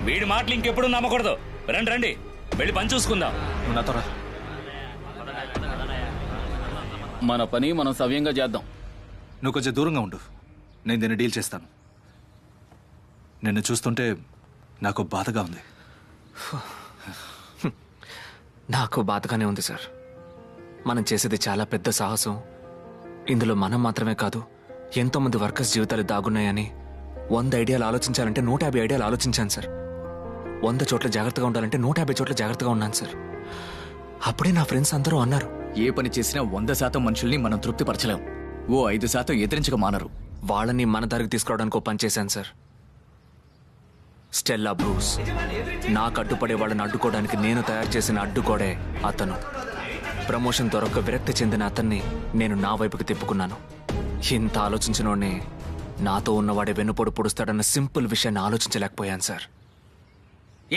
వీడి మాటలు ఇంకెప్పుడు నమ్మకూడదు. రండి రండి, వెళ్ళి పని చూసుకుందాం. నాతో రా. మన పని మనం సవ్యంగా చేద్దాం. నువ్వు కొంచెం దూరంగా ఉండు, నేను దీన్ని డీల్ చేస్తాను. నిన్ను చూస్తుంటే నాకు బాధగా ఉంది. నాకు బాధగానే ఉంది సార్. మనం చేసేది చాలా పెద్ద సాహసం. ఇందులో మనం మాత్రమే కాదు, ఎంతోమంది వర్కర్స్ జీవితాలు దాగున్నాయని 100 ఐడియాలు ఆలోచించాలంటే 150 ఐడియాలు ఆలోచించాను సార్. 100 చోట్ల జాగ్రత్తగా ఉండాలంటే 150 చోట్ల జాగ్రత్తగా ఉన్నాను సార్. అప్పుడే నా ఫ్రెండ్స్ అందరూ అన్నారు, ఏ పని చేసినా 100% మనుషుల్ని మనం తృప్తిపరచలేం. ఓ 5% ఎదిరించక మానరు. వాళ్ళని మన దారికి తీసుకురావడానికి పని చేశాను సార్. Stella Bruce. నాకు అడ్డుపడే వాళ్ళని అడ్డుకోవడానికి నేను తయారు చేసిన అడ్డుకోడే అతను. ప్రమోషన్ దొరక్క విరక్తి చెందిన అతన్ని నేను నా వైపుకి తిప్పుకున్నాను. ఇంత ఆలోచించినోడ్నే నాతో ఉన్నవాడే వెన్నుపోటు పొడుస్తాడన్న సింపుల్ విషయాన్ని ఆలోచించలేకపోయాను సార్.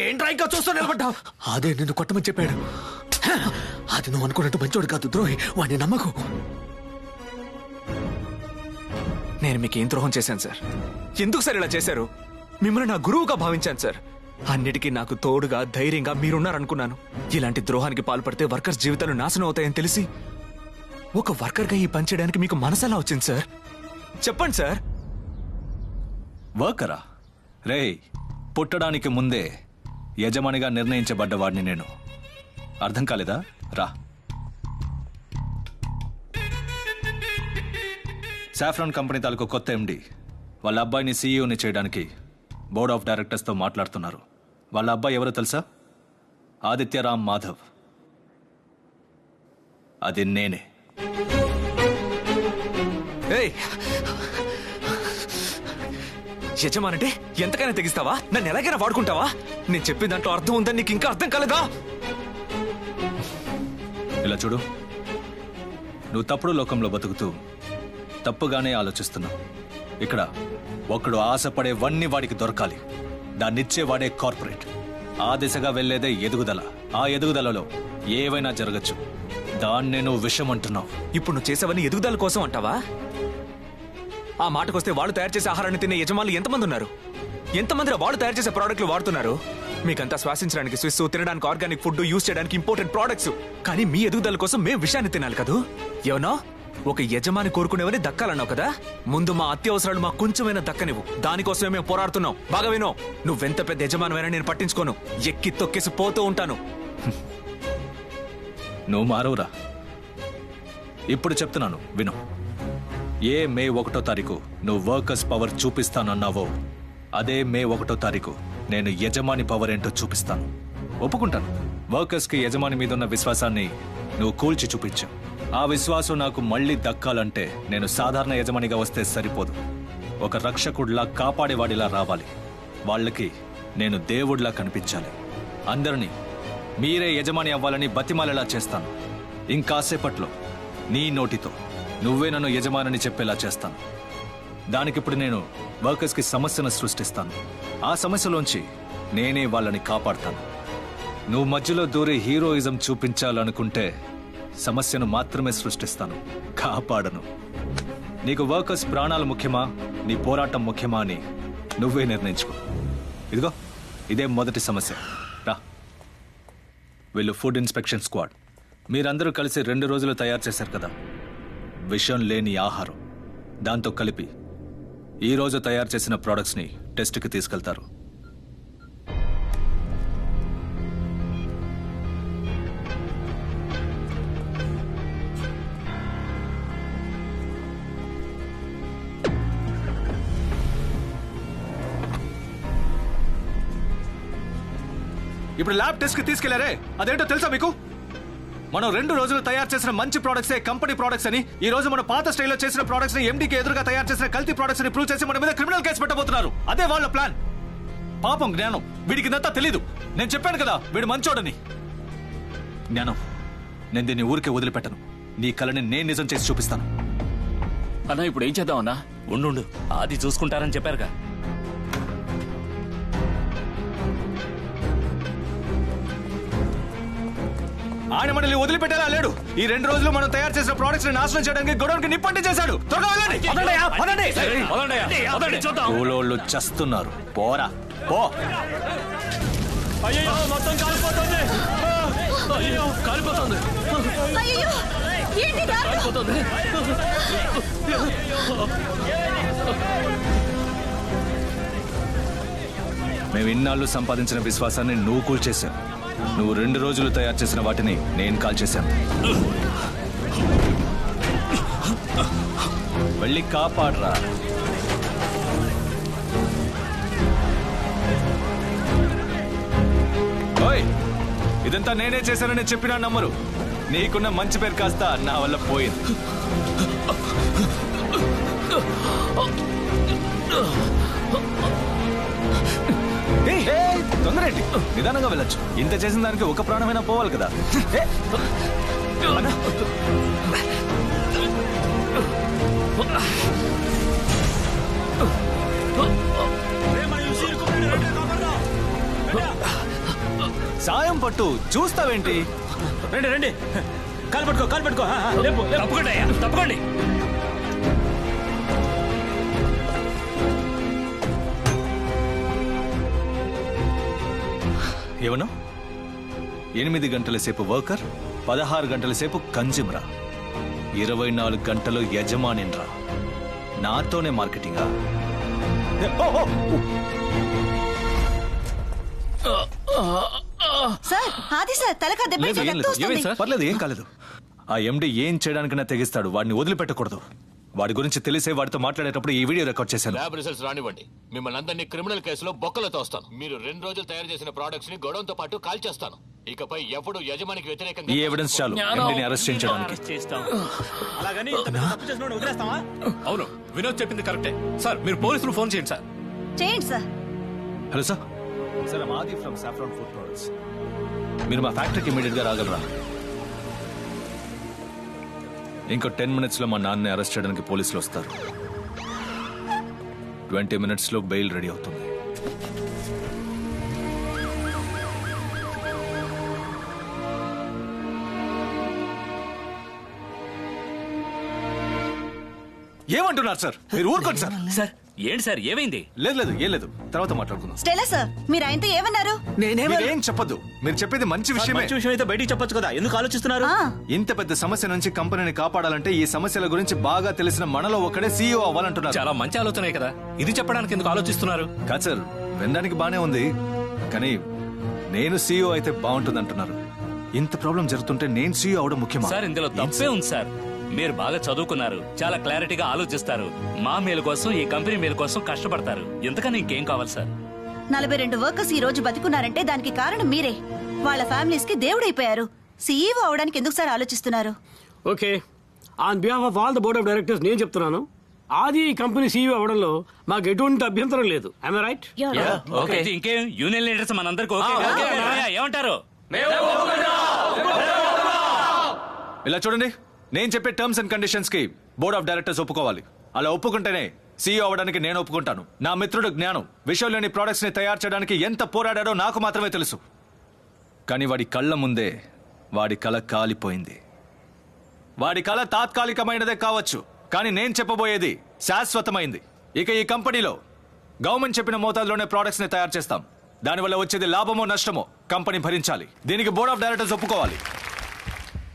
ఏంట్రా ఇంకా చూస్తూ నిలబడ్డావు? అదే నిన్ను కొట్టమని చెప్పాడు. అది నువ్వు అనుకున్నట్టు మంచోడు కాదు, ద్రోహి. వాడిని నమ్మకు. నేను మీకేం ద్రోహం చేశాను సార్? ఎందుకు సార్ ఇలా చేశారు? మిమ్మల్ని నా గురువుగా భావించాను సార్. అన్నిటికీ నాకు తోడుగా ధైర్యంగా మీరున్నారనుకున్నాను. ఇలాంటి ద్రోహానికి పాల్పడితే వర్కర్స్ జీవితాలు నాశనం అవుతాయని తెలిసి ఒక వర్కర్గా ఈ పని చేయడానికి మీకు మనసెలా వచ్చింది సార్? చెప్పండి సార్. వర్కరా? రే, పుట్టడానికి ముందే యజమానిగా నిర్ణయించబడ్డవాడిని నేను. అర్థం కాలేదా? రా. సాఫ్రాన్ కంపెనీ తాలూకు కొత్త ఎండి వాళ్ళ అబ్బాయిని సీఈఓని చేయడానికి బోర్డ్ ఆఫ్ డైరెక్టర్స్తో మాట్లాడుతున్నారు. వాళ్ళ అబ్బాయి ఎవరో తెలుసా? ఆదిత్యరామ్ మాధవ్. అది నేనే. యజమానంటే ఎంతకైనా తెగిస్తావా? నన్ను ఎలాగైనా వాడుకుంటావా? నేను చెప్పిన దాంట్లో అర్థం ఉందని నీకు ఇంకా అర్థం కాలేదా? ఇలా చూడు, నువ్వు తప్పుడు లోకంలో బతుకుతూ తప్పుగానే ఆలోచిస్తున్నావు. ఇక్కడ ఒకడు ఆశపడేవన్నీ వాడికి దొరకాలి. దాన్నిచ్చేవాడే కార్పొరేట్. ఆ దిశగా వెళ్లేదే ఎదుగుదల. ఆ ఎదుగుదలలో ఏవైనా జరగచ్చు. దాన్నే నువ్వు విషం అంటున్నావు. ఇప్పుడు నువ్వు చేసేవన్నీ ఎదుగుదల కోసం అంటావా? ఆ మాటకొస్తే వాళ్ళు తయారు చేసే ఆహారాన్ని తినే యజమానులు ఎంతమంది ఉన్నారు? ఎంతమంది వాళ్ళు తయారు చేసే ప్రోడక్ట్లు వాడుతున్నారు? మీకంతా శ్వాసించడానికి స్విస్, తినడానికి ఆర్గానిక్ ఫుడ్, యూజ్ చేయడానికి ఇంపార్టెంట్ ప్రోడక్ట్స్. కానీ మీ ఎదుగుదల కోసం మేము విషయాన్ని తినాలి కదూ? ఏమన్నా ఒక యజమాని కోరుకునేవని దక్కాలన్నావు కదా? ముందు మా అత్యవసరాలు మాకు కొంచెమైనా దక్కనివ్వు. దానికోసమే మేము పోరాడుతున్నాం. బాగా వినో, నువ్వెంత పెద్ద యజమానమైనా నేను పట్టించుకోను. ఎక్కి తొక్కేసి పోతూ ఉంటాను. నువ్వు మారవురా. ఇప్పుడు చెప్తున్నాను విను. ఏ మే 1వ తారీఖు నువ్వు వర్కర్స్ పవర్ చూపిస్తానన్నావో అదే మే 1వ తారీఖు నేను యజమాని పవర్ ఏంటో చూపిస్తాను. ఒప్పుకుంటాను, వర్కర్స్కి యజమాని మీద ఉన్న విశ్వాసాన్ని నువ్వు కూల్చి చూపించావు. ఆ విశ్వాసం నాకు మళ్ళీ దక్కాలంటే నేను సాధారణ యజమానిగా వస్తే సరిపోదు. ఒక రక్షకుడిలా, కాపాడేవాడిలా రావాలి. వాళ్ళకి నేను దేవుడిలా కనిపించాలి. అందరినీ మీరే యజమాని అవ్వాలని బతిమాలేలా చేస్తాను. ఇంకాసేపట్లో నీ నోటితో నువ్వే నన్ను యజమానని చెప్పేలా చేస్తాను. దానికిప్పుడు నేను వర్కర్స్కి సమస్యను సృష్టిస్తాను. ఆ సమస్యలోంచి నేనే వాళ్ళని కాపాడతాను. నువ్వు మధ్యలో దూరి హీరోయిజం చూపించాలనుకుంటే సమస్యను మాత్రమే సృష్టిస్తాను, కాపాడను. నీకు వర్కర్స్ ప్రాణాలు ముఖ్యమా, నీ పోరాటం ముఖ్యమా అని నువ్వే నిర్ణయించుకో. ఇదిగో ఇదే మొదటి సమస్య. రా. వీళ్ళు ఫుడ్ ఇన్స్పెక్షన్ స్క్వాడ్. మీరందరూ కలిసి 2 రోజులు తయారు చేశారు కదా విషం లేని ఆహారం. దాంతో కలిపి ఈ రోజు తయారు చేసిన ప్రోడక్ట్స్ని టెస్ట్కి తీసుకెళ్తారు. ఇప్పుడు ల్యాబ్ టెస్ట్కి తీసుకెళ్లారే, అదేంటో తెలుసా మీకు? మనం 2 రోజులు తయారు చేసిన మంచి ప్రోడక్ట్సే కంపెనీ ప్రోడక్ట్స్ అని, ఈ రోజు మన పాత స్టైల్లో చేసిన ప్రోడక్ట్స్ ని ఎండీకి ఎదురుగా తయారు చేసిన కల్తీ ప్రోడక్ట్స్ ని ప్రూవ్ చేసి మన మీద క్రిమినల్ కేసు పెట్టబోతున్నారు. అదే వాళ్ళ ప్లాన్. పాపం జ్ఞానం, వీడికి ఇదంతా తెలీదు. నేను చెప్పాను కదా వీడు మంచోడని. జ్ఞానం, నేను దీన్ని ఊరికే వదిలిపెట్టను. నీ కళని నేను నిజం చేసి చూపిస్తాను. అన్నా ఇప్పుడు ఏం చేద్దామన్నా? ఉండు, అది చూసుకుంటారని చెప్పారుగా. ఆయన మనల్ని వదిలిపెట్టేలా లేడు. ఈ 2 రోజులు మనం తయారు చేసిన ప్రోడక్ట్స్ ని నాశనం చేయడానికి గొడవకి నిప్పంటి చేశాడు. త్వరగా వెళ్ళండి. కూలోళ్ళు చస్తున్నారు. పోరా పో. అయ్యో మొత్తం కాలిపోతుంది. అయ్యో కాలిపోతుంది. అయ్యో ఏంటి దారుణం? కాలిపోతుంది. మేము ఇన్నాళ్ళు సంపాదించిన విశ్వాసాన్ని నువ్వు కూల్చేశావు. నువ్వు 2 రోజులు తయారు చేసిన వాటిని నేను కాల్చేశాను. వెళ్ళి కాపాడరా. ఓయ్, ఇదంతా నేనే చేశానని చెప్పినా నమ్మరు. నీకున్న మంచి పేరు కాస్త నా వల్ల పోయింది. తొందరేంటి, నిదానంగా వెళ్ళొచ్చు. ఇంత చేసిన దానికి ఒక ప్రాణమైనా పోవాలి కదా. సాయం పట్టు, చూస్తావేంటి? రండి రండి, కాలు పట్టుకో, కాలు పట్టుకో. తప్పకుండా అయ్యా, తప్పకండి. ఏమను? 8 గంటల సేపు వర్కర్, 16 గంటల సేపు కన్జ్యూమరా, 24 గంటలు యజమానిన్రా. నాతోనే మార్కెటింగా? సార్ ఆది సార్ తలకా దెబ్బ లేదు, ఏం లేదు. ఏమైంది సార్? పర్లేదు, ఏం కాలేదు. ఆ ఎండి ఏం చేయడానికైనా తెగిస్తాడు. వాడిని వదిలిపెట్టకూడదు. వాడి గురించి తెలిసే వాడితో మాట్లాడేటప్పుడు ఈ వీడియో రికార్డ్ చేశాను. ల్యాబ్ రిజల్ట్స్ రానివ్వండి. మిమ్మల్ని అందరినీ క్రిమినల్ కేసులో బొక్కలో తోస్తాను. మీరు 2 రోజులు తయారు చేసిన ప్రొడక్ట్స్ ని గొడవతో పాటు కాల్చేస్తాను. ఇకపై ఎప్పుడు యజమానికి వ్యతిరేకంగా ఈ ఎవిడెన్స్ చాలు ఎండిని అరెస్ట్ చేయించడానికి. అలాగని ఇంత పెద్ద తప్పు చేసినోడిని వదిలేస్తావా? అవును, వినోద్ చెప్పింది కరెక్టే. సార్ మీరు పోలీసులు ఫోన్ చేయండి సార్. చేయండి సార్. Hello sir. సార్, ఆది ఫ్రమ్ సాఫ్రాన్ ఫుడ్ ప్రొడక్ట్స్. మీరు మా ఫ్యాక్టరీకి ఇమీడియట్ గా రాగలరా? ఇంకో 10 మినిట్స్ లో మా నాన్నని అరెస్ట్ చేయడానికి పోలీసులు వస్తారు. 20 మినిట్స్ లో బెయిల్ రెడీ అవుతుంది. ఏమంటున్నారు సార్? మీరు ఊరుకోండి సార్. సార్ ఏంటి సార్, ఏమైంది? లేదు లేదు, ఏం లేదు, తర్వాత మాట్లాడుకుందాం. స్టెలా సార్, మీరు ఆయనతో ఏమన్నారు? మీరేం చెప్పొద్దు. మీరు చెప్పేది మంచి విషయమే. మంచి విషయం అయితే బయటికి చెప్పొచ్చు కదా, ఎందుకు ఆలోచిస్తున్నారు? ఆ, ఇంత పెద్ద సమస్య నుంచి కంపెనీని కాపాడాలంటే ఈ సమస్యల గురించి బాగా తెలిసిన మనలో ఒకడే సీఈఓ అవ్వాలంటున్నారు. చాలా మంచి ఆలోచనే కదా, ఇది చెప్పడానికి ఎందుకు ఆలోచిస్తున్నారు? కాదు సార్, వినడానికి బానే ఉంది, కానీ నేను సీఈఓ అయితే బాగుంటుంది అంటున్నారు. ఇంత ప్రాబ్లం జరుగుతుంటే నేను సీఈఓ అవడం ముఖ్యమా? సార్ ఇందులో తప్పే ఉంది సార్. మీరు బాగా చదువుకున్నారు, చాలా క్లారిటీగా ఆలోచిస్తారు. మా మేలు కోసం, ఈ కంపెనీ మేలు కోసం కష్టపడతారు. ఇంతకన్నా ఇంకేం కావాలి సార్? 42 వర్కర్స్ ఈ రోజు బతికున్నారంటే దానికి కారణం మీరే. వాళ్ళ ఫ్యామిలీస్ కి దేవుడైపోయారు. సీఈఓ అవడానికి ఎందుకు సార్ ఆలోచిస్తున్నారు? Okay, on behalf of all the board of directors నేను చెప్తున్నాను, ఆది ఈ కంపెనీ సీఈఓ అవడంలో మాకు ఎటువంటి అభ్యంతరం లేదు. I right? ఓకే, అయితే ఇంకేం, యూనియన్ లీడర్స్ మనందరికీ ఓకే. ఏమంటారు? ఇలా చూడండి, నేను చెప్పే టర్మ్స్ అండ్ కండిషన్స్ కి బోర్డ్ ఆఫ్ డైరెక్టర్స్ ఒప్పుకోవాలి. అలా ఒప్పుకుంటేనే సీఈఓ అవడానికి నేను ఒప్పుకుంటాను. నా మిత్రుడు జ్ఞానం విషయం లేని ప్రొడక్ట్స్ ని తయారు చేయడానికి ఎంత పోరాడాడో నాకు మాత్రమే తెలుసు. కానీ వాడి కళ్ళ ముందే వాడి కళ కాలిపోయింది. వాడి కళ తాత్కాలికమైనదే కావచ్చు, కానీ నేను చెప్పబోయేది శాశ్వతమైంది. ఇక ఈ కంపెనీలో గవర్నమెంట్ చెప్పిన మోతాదులోనే ప్రొడక్ట్స్ ని తయారు చేస్తాం. దానివల్ల వచ్చేది లాభమో నష్టమో కంపెనీ భరించాలి. దీనికి బోర్డ్ ఆఫ్ డైరెక్టర్స్ ఒప్పుకోవాలి.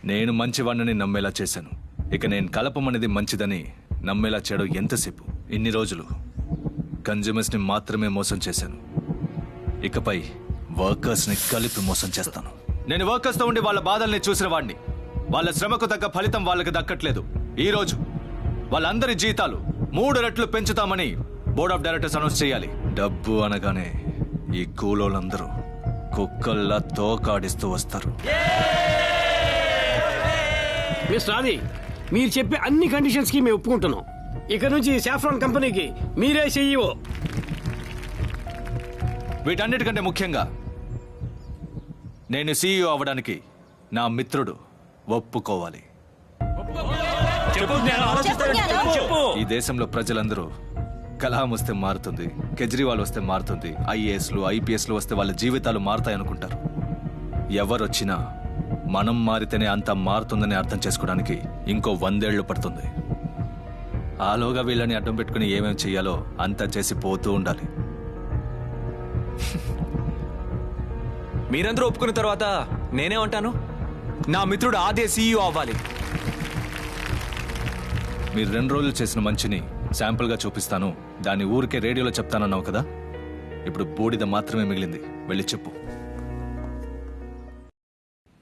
నేను మంచివాడిని నమ్మేలా చేశాను. ఇక నేను కలపమనేది మంచిదని నమ్మేలా చేయడం ఎంతసేపు? ఇన్ని రోజులు కన్జ్యూమర్స్ ని మాత్రమే మోసం చేశాను. ఇకపై వర్కర్స్ ని కలిపి మోసం చేస్తాను. నేను వర్కర్స్ తో ఉండి వాళ్ళ బాధల్ని చూసిన వాడిని. వాళ్ళ శ్రమకు తగ్గ ఫలితం వాళ్ళకి దక్కట్లేదు. ఈ రోజు వాళ్ళందరి జీతాలు 3 రెట్లు పెంచుతామని బోర్డ్ ఆఫ్ డైరెక్టర్స్ అనౌన్స్ చేయాలి. డబ్బు అనగానే ఈ కూలోళ్ళందరూ కుక్కల్లా తోకాడిస్తూ వస్తారు. మిస్టర్ ఆది, మీరు చెప్పే అన్ని కండిషన్స్ కి మేము ఒప్పుకుంటున్నాం. ఇక నుంచి సాఫ్రాన్ కంపెనీకి మీరే సీఈఓ. వీటన్నిటికంటే ముఖ్యంగా నేను సీఈఓ అవ్వడానికి నా మిత్రుడు ఒప్పుకోవాలి. చెప్పు జ్ఞానం. చెప్పు జ్ఞానం. చెప్పు. ఈ దేశంలో ప్రజలందరూ కలాం వస్తే మారుతుంది, కేజ్రీవాల్ వస్తే మారుతుంది, ఐఏఎస్లు ఐపీఎస్లు వస్తే వాళ్ళ జీవితాలు మారుతాయి అనుకుంటారు. ఎవరొచ్చినా మనం మారితేనే అంత మారుతుందని అర్థం చేసుకోవడానికి ఇంకో 100 ఏళ్లు పడుతుంది. ఆలోగా వీళ్ళని అడ్డం పెట్టుకుని ఏమేమి చెయ్యాలో అంతా చేసి పోతూ ఉండాలి. మీరందరూ ఒప్పుకున్న తర్వాత నేనేమంటాను? నా మిత్రుడు ఆదే సీఈఓ అవ్వాలి. మీరు 2 రోజులు చేసిన మంచిని శాంపుల్గా చూపిస్తాను, దాన్ని ఊరికే రేడియోలో చెప్తానన్నావు కదా. ఇప్పుడు బూడిద మాత్రమే మిగిలింది, వెళ్ళి చెప్పు.